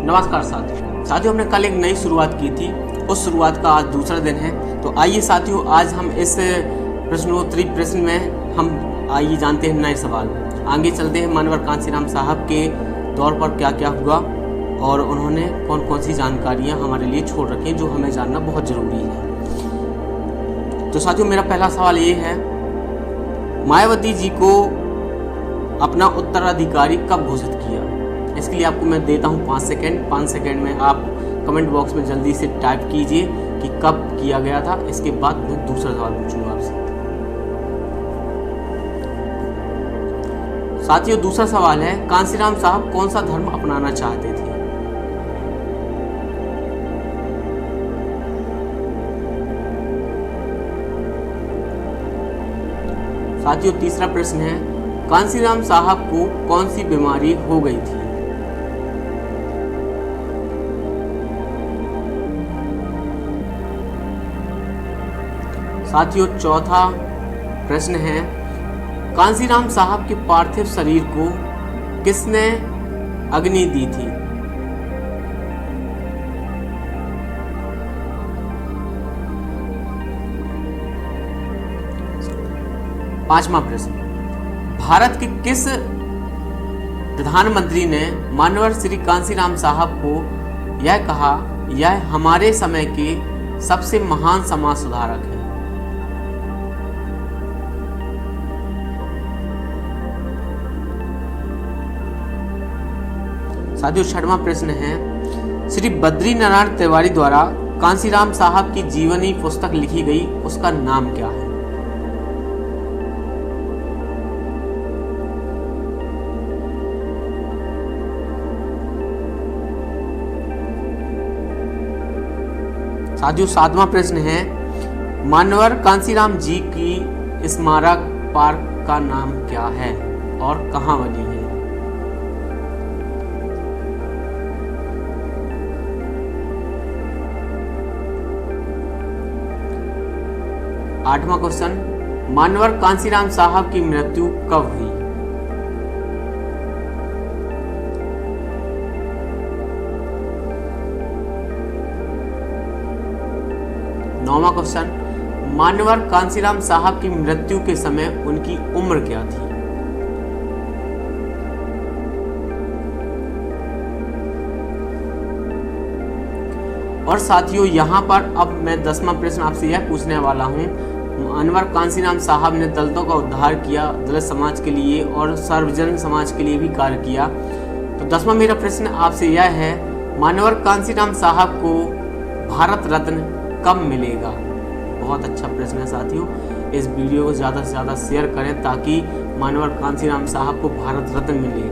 नमस्कार साथियों, हमने कल एक नई शुरुआत की थी। उस शुरुआत का आज दूसरा दिन है। तो आइए साथियों, आज हम इस प्रश्नोत्तरी प्रश्न में हम आइए जानते हैं नए सवाल। आगे चलते हैं मानवर कांशीराम साहब के दौर पर क्या क्या हुआ और उन्होंने कौन कौन सी जानकारियाँ हमारे लिए छोड़ रखी हैं जो हमें जानना बहुत ज़रूरी है। तो साथियों, मेरा पहला सवाल ये है, मायावती जी को अपना उत्तराधिकारी कब घोषित किया? इसके लिए आपको मैं देता हूँ 5 सेकेंड। 5 सेकेंड में आप कमेंट बॉक्स में जल्दी से टाइप कीजिए कि कब किया गया था। इसके बाद मैं दूसरा सवाल पूछूंगा आपसे। साथियों, दूसरा सवाल है, कांशीराम साहब कौन सा धर्म अपनाना चाहते थे? साथियों, तीसरा प्रश्न है, कांशीराम साहब को कौन सी बीमारी हो गई थी? साथियों, चौथा प्रश्न है, कांशीराम साहब के पार्थिव शरीर को किसने अग्नि दी थी? पांचवा प्रश्न, भारत के किस प्रधानमंत्री ने मानवर श्री कांशीराम साहब को यह कहा, यह हमारे समय के सबसे महान समाज सुधारक हैं? साथियों, छठवां प्रश्न है, श्री बद्रीनारायण तिवारी द्वारा कांशीराम साहब की जीवनी पुस्तक लिखी गई, उसका नाम क्या है? साथियों, सातवां प्रश्न है, मानवर कांशीराम जी की स्मारक पार्क का नाम क्या है और कहां बनी है? आठवां क्वेश्चन, मानवर कांशीराम साहब की मृत्यु कब हुई? नौवां क्वेश्चन, मानवर कांशीराम साहब की मृत्यु के समय उनकी उम्र क्या थी? और साथियों, यहाँ पर अब मैं 10वां प्रश्न आपसे यह पूछने वाला हूँ, मानवर कांशीराम साहब ने दलितों का उद्धार किया, दलित समाज के लिए और सार्वजनिक समाज के लिए भी कार्य किया। तो 10वां मेरा प्रश्न आपसे यह है, मानवर कांशीराम साहब को भारत रत्न कब मिलेगा? बहुत अच्छा प्रश्न है साथियों। इस वीडियो को ज़्यादा से ज़्यादा शेयर करें ताकि मानवर कांशीराम साहब को भारत रत्न मिले।